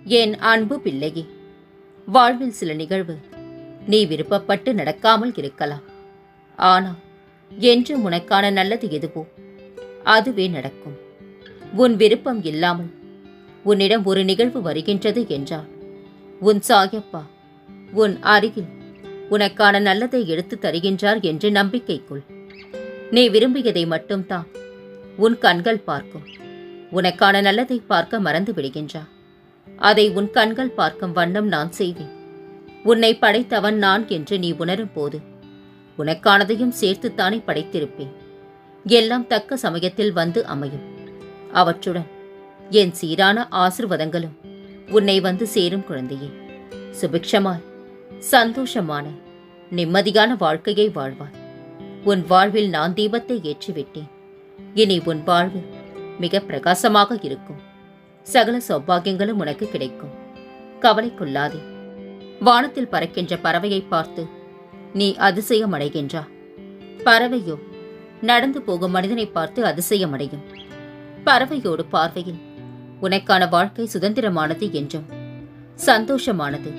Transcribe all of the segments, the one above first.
என் அன்பு பிள்ளையே, வாழ்வில் சில நிகழ்வு நீ விருப்பப்பட்டு நடக்காமல் இருக்கலாம். ஆனால் என்றும் உனக்கான நல்லது எதுவோ அதுவே நடக்கும். உன் விருப்பம் இல்லாமல் உன்னிடம் ஒரு நிகழ்வு வருகின்றது என்றால் உன் சாயப்பா உன் அருகில் உனக்கான நல்லதை எடுத்து தருகின்றார் என்று நம்பிக்கை கொள். நீ விரும்பியதை மட்டும்தான் உன் கண்கள் பார்க்கும். உனக்கான நல்லதை பார்க்க மறந்து விடுகின்றார். அதை உன் கண்கள் பார்க்கும் வண்ணம் நான் செய்வேன். உன்னை படைத்தவன் நான் என்று நீ உணரும் போது உனக்கானதையும் சேர்த்துத்தானே படைத்திருப்பேன். எல்லாம் தக்க சமயத்தில் வந்து அமையும். அவற்றுடன் என் சீரான ஆசிர்வாதங்களும் உன்னை வந்து சேரும் குழந்தையே. சுபிக்ஷமாய் சந்தோஷமான நிம்மதியான வாழ்க்கையை வாழ்வாய். உன் வாழ்வில் நான் தீபத்தை ஏற்றிவிட்டேன். இனி உன் வாழ்வு மிக பிரகாசமாக இருக்கும். சகல சௌபாகியங்களும் உனக்கு கிடைக்கும். கவலை கொள்ளாதே. வானத்தில் பறக்கின்ற பறவையை பார்த்து நீ அதிசயம் அடைகின்றா. பறவையோ நடந்து போகும் மனிதனை பார்த்து அதிசயம் அடையும். பறவையோடு பார்வையில் உனக்கான வாழ்க்கை சுதந்திரமானது என்றும் சந்தோஷமானது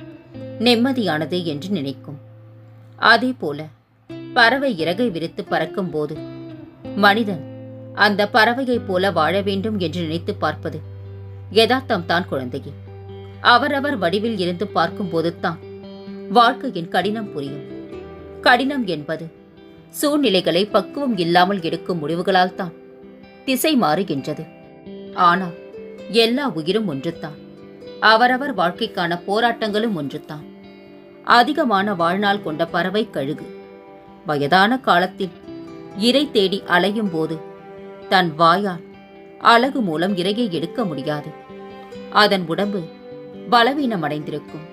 நிம்மதியானது என்று நினைக்கும். அதே போல பறவை இறகை விரித்து பறக்கும் போது மனிதன் அந்த பறவையைப் போல வாழ வேண்டும் என்று நினைத்து பார்ப்பது யதார்த்தம் தான் குழந்தையே. அவரவர் வடிவில் இருந்து பார்க்கும்போது தான் வாழ்க்கையின் கடினம் புரியும். கடினம் என்பது சூழ்நிலைகளை பக்குவம் இல்லாமல் எடுக்கும் முடிவுகளால் தான் திசை மாறுகின்றது. ஆனால் எல்லா உயிரும் ஒன்றுதான். அவரவர் வாழ்க்கைக்கான போராட்டங்களும் ஒன்றுதான். அதிகமான வாழ்நாள் கொண்ட பறவை கழுகு வயதான காலத்தில் இரை தேடி அலையும் போது தன் வாயால் அலகு மூலம் இரையை எடுக்க முடியாது. அதன் உடம்பு பலவீனமடைந்திருக்கும்.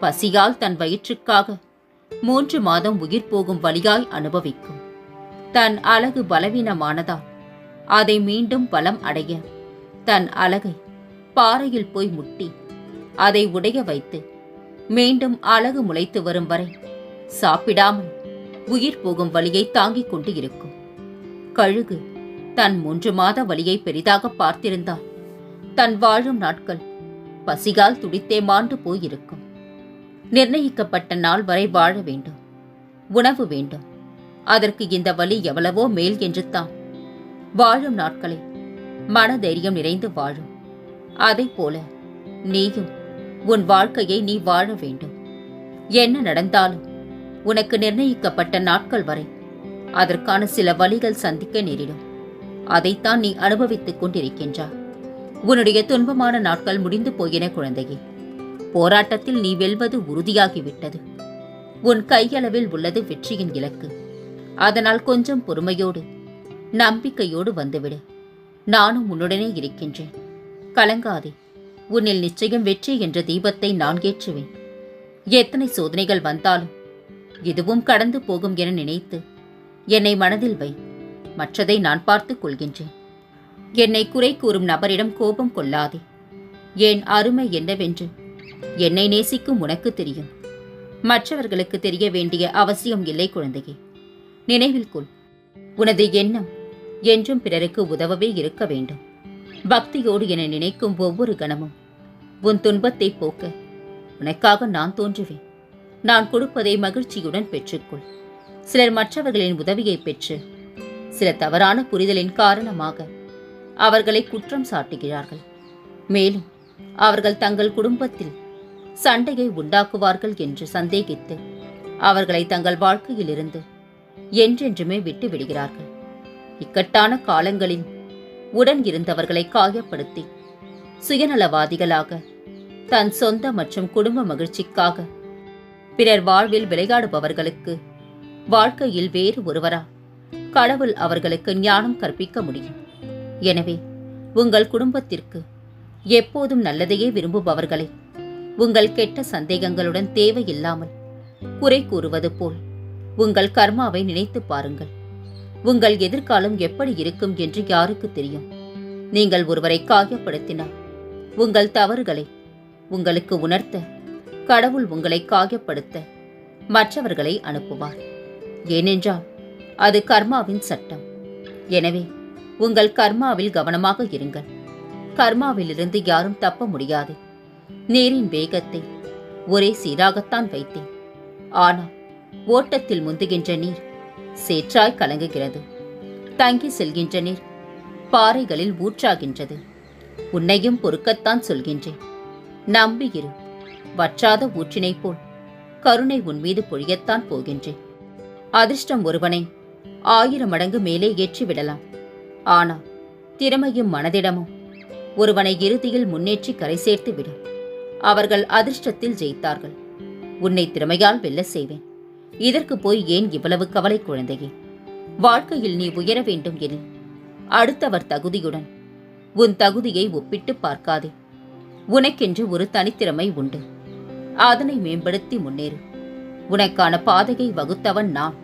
பசியால் தன் வயிற்றுக்காக 3 மாதம் உயிர் போகும் வலியாய் அனுபவிக்கும். தன் அலகு பலவீனமானதால் அதை மீண்டும் பலம் அடைய தன் அலகை பாறையில் போய் முட்டி அதை உடைய வைத்து மீண்டும் அலகு முளைத்து வரும் வரை சாப்பிடாமல் உயிர் போகும் வலியை தாங்கிக் கொண்டு இருக்கும். கழுகு தன் 3 மாத வலியை பெரிதாக பார்த்திருந்தால் தன் வாழும் நாட்கள் பசியால் துடித்தே மாண்டு போயிருக்கும். நிர்ணயிக்கப்பட்ட நாள் வரை வாழ வேண்டும். உணவு வேண்டும். அதற்கு இந்த வலி எவ்வளவோ மேல் என்று தான் வாழும் நாட்களை மனதைரியம் நிறைந்து வாழும். அதை போல நீயும் உன் வாழ்க்கையை நீ வாழ வேண்டும். என்ன நடந்தாலும் உனக்கு நிர்ணயிக்கப்பட்ட நாட்கள் வரை அதற்கான சில வலிகள் சந்திக்க நேரிடும். அதைத்தான் நீ அனுபவித்துக் கொண்டிருக்கின்றாய். உன்னுடைய துன்பமான நாட்கள் முடிந்து போயின குழந்தையே. போராட்டத்தில் நீ வெல்வது உறுதியாகிவிட்டது. உன் கையளவில் உள்ளது வெற்றியின் இலக்கு. அதனால் கொஞ்சம் பொறுமையோடு நம்பிக்கையோடு வந்துவிடு. நானும் உன்னுடனே இருக்கின்றேன். கலங்காதே. உன்னில் நிச்சயம் வெற்றி என்ற தீபத்தை நான் ஏற்றுவேன். எத்தனை சோதனைகள் வந்தாலும் இதுவும் கடந்து போகும் என நினைத்து என்னை மனதில் வை. மற்றதை நான் பார்த்துக் கொள்கின்றேன். என்னை குறை கூறும் நபரிடம் கோபம் கொள்ளாதே. என் அருமை என்னவென்று என்னை நேசிக்கும் உனக்கு தெரியும். மற்றவர்களுக்கு தெரிய வேண்டிய அவசியம் இல்லை குழந்தையே. நினைவில் கொள், உனது எண்ணம் என்றும் பிறருக்கு உதவவே இருக்க வேண்டும். பக்தியோடு என்னை நினைக்கும் ஒவ்வொரு கணமும் உன் துன்பத்தை போக்க உனக்காக நான் தோன்றுவேன். நான் கொடுப்பதை மகிழ்ச்சியுடன் பெற்றுக்கொள். சிலர் மற்றவர்களின் உதவியை பெற்று சில தவறான புரிதலின் காரணமாக அவர்களை குற்றம் சாட்டுகிறார்கள். மேலும் அவர்கள் தங்கள் குடும்பத்தில் சண்டையை உண்டாக்குவார்கள் என்று சந்தேகித்து அவர்களை தங்கள் வாழ்க்கையிலிருந்து என்றென்றுமே விட்டு விடுகிறார்கள். இக்கட்டான காலங்களில் உடன் இருந்தவர்களை காயப்படுத்தி சுயநலவாதிகளாக தன் சொந்த மற்றும் குடும்ப மகிழ்ச்சிக்காக பிறர் வாழ்வில் விளையாடுபவர்களுக்கு வாழ்க்கையில் வேறு ஒருவரா கடவுள் அவர்களுக்கு ஞானம் கற்பிக்க முடியும். எனவே உங்கள் குடும்பத்திற்கு எப்போதும் நல்லதையே விரும்புபவர்களை உங்கள் கெட்ட சந்தேகங்களுடன் தேவையில்லாமல் குறை கூறுவது போல் உங்கள் கர்மாவை நினைத்து பாருங்கள். உங்கள் எதிர்காலம் எப்படி இருக்கும் என்று யாருக்கு தெரியும்? நீங்கள் ஒருவரை காயப்படுத்தினால் உங்கள் தவறுகளை உங்களுக்கு உணர்த்த கடவுள் உங்களை காயப்படுத்த மற்றவர்களை அனுப்புவார். ஏனென்றால் அது கர்மாவின் சட்டம். எனவே உங்கள் கர்மாவில் கவனமாக இருங்கள். கர்மாவிலிருந்து யாரும் தப்ப முடியாது. நீரின் வேகத்தை ஒரே சீராகத்தான் வைத்தேன். ஆனால் ஓட்டத்தில் முந்துகின்ற நீர் சேற்றாய் கலங்குகிறது. தங்கி செல்கின்ற நீர் பாறைகளில் ஊற்றாகின்றது. உன்னையும் பொறுக்கத்தான் சொல்கின்றேன். நம்பியிரு. வற்றாத ஊற்றினைப் போல் கருணை உன் மீது பொழியத்தான் போகின்றேன். அதிர்ஷ்டம் ஒருவனை 1000 மடங்கு மேலே ஏற்றிவிடலாம். ஆனால் திறமையும் மனதிடமும் ஒருவனை இறுதியில் முன்னேற்றி கரை சேர்த்து விடும். அவர்கள் அதிர்ஷ்டத்தில் ஜெயித்தார்கள். உன்னை திறமையால் வெல்ல செய்வேன். இதற்கு போய் ஏன் இவ்வளவு கவலை குழந்தையே? வாழ்க்கையில் நீ உயர வேண்டும் எனில் அடுத்தவர் தகுதியுடன் உன் தகுதியை ஒப்பிட்டு பார்க்காதே. உனக்கென்று ஒரு தனித்திறமை உண்டு. அதனை மேம்படுத்தி முன்னேறு. உனக்கான பாதையை வகுத்தவன் நான்.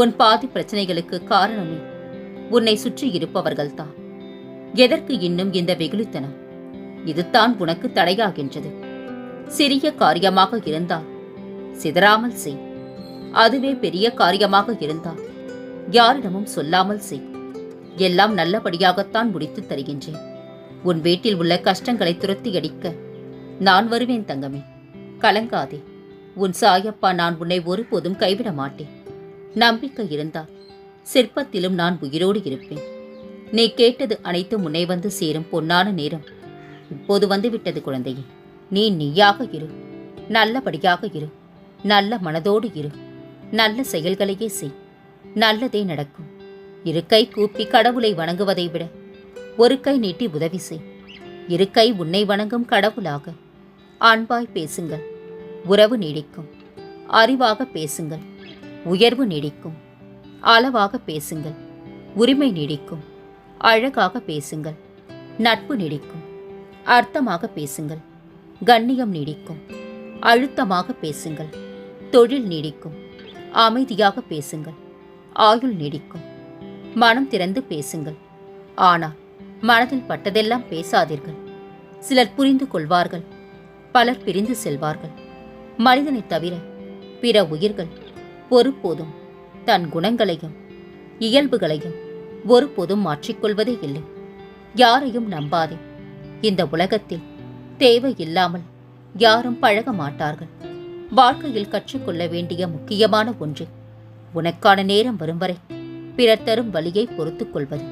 உன் பாதி பிரச்சனைகளுக்கு காரணமே உன்னை சுற்றி இருப்பவர்கள்தான். எதற்கு இன்னும் இந்த வெகுளித்தனம்? இதுதான் உனக்கு தடையாகின்றது. சிறிய காரியமாக இருந்தால் சிதறாமல் செய். அதுவே பெரிய காரியமாக இருந்தால் யாரிடமும் சொல்லாமல் செய். எல்லாம் நல்லபடியாகத்தான் முடித்து தருகின்றேன். உன் வீட்டில் உள்ள கஷ்டங்களை துரத்தி அடிக்க நான் வருவேன் தங்கமே. கலங்காதே. உன் சாயப்பா நான் உன்னை ஒருபோதும் கைவிட மாட்டேன். நம்பிக்கை இருந்தால் சிற்பத்திலும் நான் உயிரோடு இருப்பேன். நீ கேட்டது அனைத்தும் உன்னை வந்து சேரும் பொன்னான நேரம் இப்போது வந்துவிட்டது குழந்தையே. நீ நீயாக இரு. நல்லபடியாக இரு. நல்ல மனதோடு இரு. நல்ல செயல்களையே செய். நல்லதே நடக்கும். இரு கை கூப்பி கடவுளை வணங்குவதை விட ஒரு கை நீட்டி உதவி செய். இரு கை உன்னை வணங்கும் கடவுளாக அன்பாய் பேசுங்கள். உறவு நீடிக்கும். அறிவாக பேசுங்கள். உயர்வு நீடிக்கும். அளவாக பேசுங்கள். உரிமை நீடிக்கும். அழகாக பேசுங்கள். நட்பு நீடிக்கும். அர்த்தமாக பேசுங்கள். கண்ணியம் நீடிக்கும். அழுத்தமாக பேசுங்கள். தொழில் நீடிக்கும். அமைதியாக பேசுங்கள். ஆயுள் நீடிக்கும். மனம் திறந்து பேசுங்கள். ஆனால் மனதில் பட்டதெல்லாம் பேசாதீர்கள். சிலர் புரிந்து கொள்வார்கள், பலர் பிரிந்து செல்வார்கள். மனிதனை தவிர பிற உயிர்கள் ஒருபோதும் தன் குணங்களையும் இயல்புகளையும் ஒருபோதும் மாற்றிக்கொள்வதே இல்லை. யாரையும் நம்பாதே. இந்த உலகத்தில் தேவையில்லாமல் யாரும் பழக மாட்டார்கள். வாழ்க்கையில் கற்றுக்கொள்ள வேண்டிய முக்கியமான ஒன்று, உனக்கான நேரம் வரும் வரை பிறர் தரும் வழியை பொறுத்துக் கொள்வது.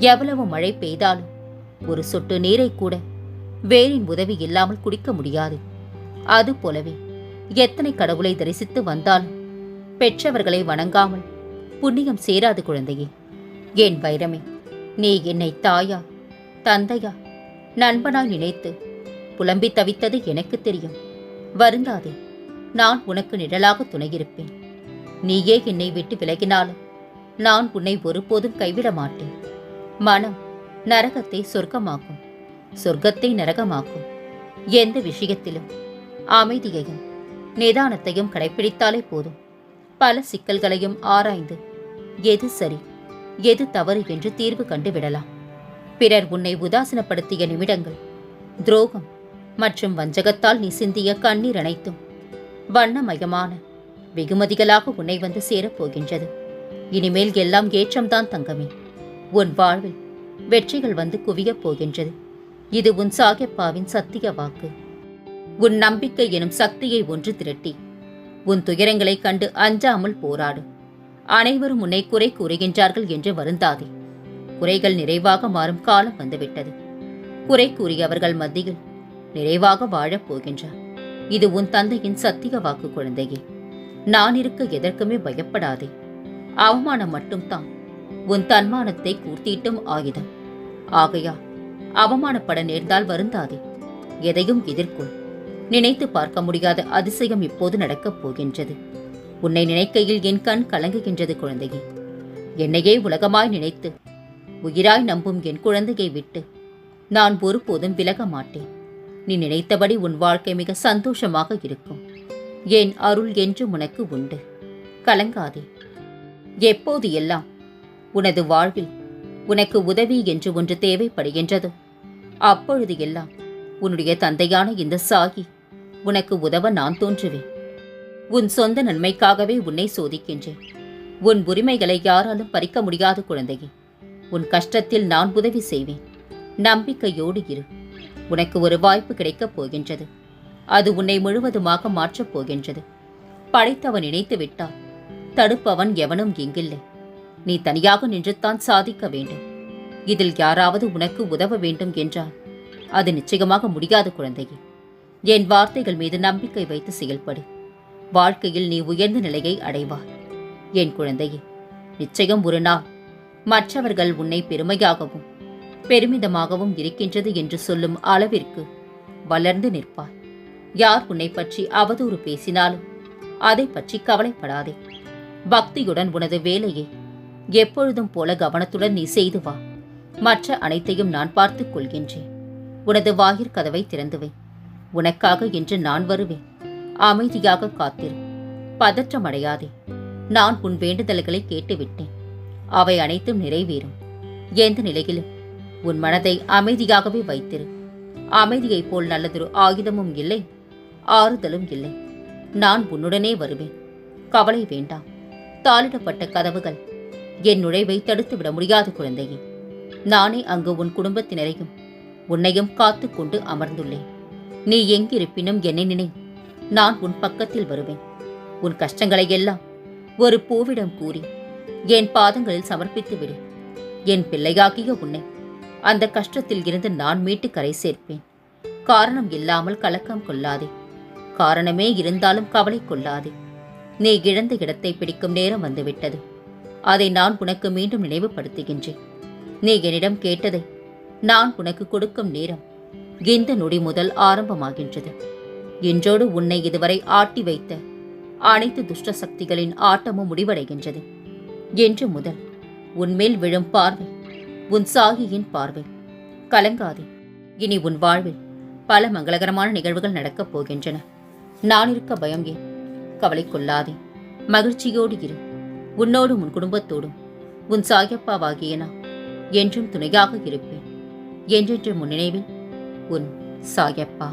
எவ்வளவு மழை பெய்தாலும் ஒரு சொட்டு நீரை கூட வேரின் உதவி இல்லாமல் குடிக்க முடியாது. அதுபோலவே எத்தனை கடவுளை தரிசித்து வந்தாலும் பெற்றவர்களை வணங்காமல் புண்ணியம் சேராது குழந்தையே. என் வைரமே, நீ என்னை தாயா தந்தையா நண்பனாய் நினைத்து புலம்பி தவித்தது எனக்கு தெரியும். வருந்தாதே. நான் உனக்கு நிழலாக துணையிருப்பேன். நீயே என்னை விட்டு விலகினாலும் நான் உன்னை ஒருபோதும் கைவிட மாட்டேன். மனம் நரகத்தை சொர்க்கமாக்கும். சொர்க்கத்தை நரகமாக்கும். எந்த விஷயத்திலும் அமைதியையும் நிதானத்தையும் கடைப்பிடித்தாலே போதும். பல சிக்கல்களையும் ஆராய்ந்து எது சரி எது தவறு என்று தீர்வு கண்டுவிடலாம். பிறர் உன்னை உதாசீனப்படுத்திய நிமிடங்கள், துரோகம் மற்றும் வஞ்சகத்தால் நீ சிந்திய கண்ணீர் அனைத்தும் வண்ணமயமான வெகுமதிகளாக உன்னை வந்து சேரப்போகின்றது. இனிமேல் எல்லாம் ஏற்றம்தான் தங்கமே. உன் வாழ்வில் வெற்றிகள் வந்து குவியப் போகின்றது. இது உன் சாயப்பாவின் சத்திய வாக்கு. உன் நம்பிக்கை எனும் சக்தியை ஒன்று திரட்டி உன் துயரங்களைக் கண்டு அஞ்சாமல் போராடு. அனைவரும் உன்னை குறை கூறுகின்றார்கள் என்று வருந்தாதே. குறைகள் நிறைவாக மாறும் காலம் வந்துவிட்டது. குறை கூறியவர்கள் மத்தியில் நிறைவாக வாழப் போகின்றார். இது உன் தந்தையின் சத்திய வாக்கு குழந்தையே. நான் இருக்க எதற்குமே பயப்படாதே. அவமானம் மட்டும்தான் உன் தன்மானத்தை கூர்த்தீட்டும் ஆயுதம். ஆகையா அவமானப்பட நேர்ந்தால் வருந்தாதே. எதையும் எதிர்கொள். நினைத்து பார்க்க முடியாத அதிசயம் இப்போது நடக்கப் போகின்றது. உன்னை நினைக்கையில் என் கண் கலங்குகின்றது குழந்தையே. என்னையே உலகமாய் நினைத்து உயிராய் நம்பும் என் குழந்தையை விட்டு நான் ஒருபோதும் விலக மாட்டேன். நீ நினைத்தபடி உன் வாழ்க்கை மிக சந்தோஷமாக இருக்கும். என் அருள் என்று உனக்கு உண்டு. கலங்காதே. எப்போது எல்லாம் உனது வாழ்வில் உனக்கு உதவி என்று ஒன்று தேவைப்படுகின்றதோ அப்பொழுது எல்லாம் உன்னுடைய தந்தையான இந்த சாகி உனக்கு உதவ நான் தோன்றுவேன். உன் சொந்த நன்மைக்காகவே உன்னை சோதிக்கின்றேன். உன் உரிமைகளை யாராலும் பறிக்க முடியாத குழந்தையே. உன் கஷ்டத்தில் நான் உதவி செய்வேன். நம்பிக்கையோடு இரு. உனக்கு ஒரு வாய்ப்பு கிடைக்கப் போகின்றது. அது உன்னை முழுவதுமாக மாற்றப் போகின்றது. படைத்தவன் நினைத்து விட்டால் தடுப்பவன் எவனும் இங்கில்லை. நீ தனியாக நின்றுத்தான் சாதிக்க வேண்டும். இதில் யாராவது உனக்கு உதவ வேண்டும் என்றால் அது நிச்சயமாக முடியாத குழந்தையே. என் வார்த்தைகள் மீது நம்பிக்கை வைத்து செயல்படு. வாழ்க்கையில் நீ உயர்ந்த நிலையை அடைவாய். என் குழந்தையே, நிச்சயம் ஒரு நாள் மற்றவர்கள் உன்னை பெருமையாகவும் பெருமிதமாகவும் இருக்கின்றது என்று சொல்லும் அளவிற்கு வளர்ந்து நிற்பாய். யார் உன்னை பற்றி அவதூறு பேசினாலும் அதை பற்றி கவலைப்படாதே. பக்தியுடன் உனது வேலையை எப்பொழுதும் போல கவனத்துடன் நீ செய்து வா. மற்ற அனைத்தையும் நான் பார்த்துக் கொள்கின்றேன். உனது வாயிற்கதவை திறந்துவை. உனக்காக என்று நான் வருவேன். அமைதியாக காத்திரு. பதற்றமடையாதே. நான் உன் வேண்டுதல்களை கேட்டுவிட்டேன். அவை அனைத்தும் நிறைவேறும். எந்த நிலையிலும் உன் மனதை அமைதியாகவே வைத்திரு. அமைதியைப் போல் நல்லதொரு ஆயுதமும் இல்லை, ஆறுதலும் இல்லை. நான் உன்னுடனே வருவேன். கவலை வேண்டாம். தாளிடப்பட்ட கதவுகள் என் நுழைவை தடுத்துவிட முடியாத குழந்தையே. நானே அங்கு உன் குடும்பத்தினரையும் உன்னையும் காத்து கொண்டு அமர்ந்துள்ளேன். நீ எங்கிருப்பினும் என்னை நினை. நான் உன் பக்கத்தில் வருவேன். உன் கஷ்டங்களை எல்லாம் ஒரு பூவிடம் கூறி என் பாதங்களில் சமர்ப்பித்து விடு. என் பிள்ளையாகிய உன்னை அந்த கஷ்டத்தில் இருந்து நான் மீட்டு கரை சேர்ப்பேன். காரணம் இல்லாமல் கலக்கம் கொள்ளாதே. காரணமே இருந்தாலும் கவலை கொள்ளாதே. நீ இழந்த இடத்தை பிடிக்கும் நேரம் வந்துவிட்டது. அதை நான் உனக்கு மீண்டும் நினைவுபடுத்துகின்றேன். நீ என்னிடம் கேட்டதை நான் உனக்கு கொடுக்கும் நேரம் இந்த நொடி முதல் ஆரம்பமாகின்றது. இன்றோடு உன்னை இதுவரை ஆட்டி வைத்த அனைத்து துஷ்ட சக்திகளின் ஆட்டமும் முடிவடைகின்றது. என்று முதல் உன்மேல் விழும் பார்வை உன் சாகியின் பார்வை. கலங்காதே. இனி உன் வாழ்வில் பல மங்களகரமான நிகழ்வுகள் நடக்கப் போகின்றன. நான் இருக்க பயம் ஏன்? கவலை கொள்ளாதே. மகிழ்ச்சியோடு இரு. உன்னோடும் உன் குடும்பத்தோடும் உன் சாயப்பாவாகிய நான் என்றும் துணையாக இருப்பேன். என்றென்று முன் நினைவில் உன் சாயப்பா.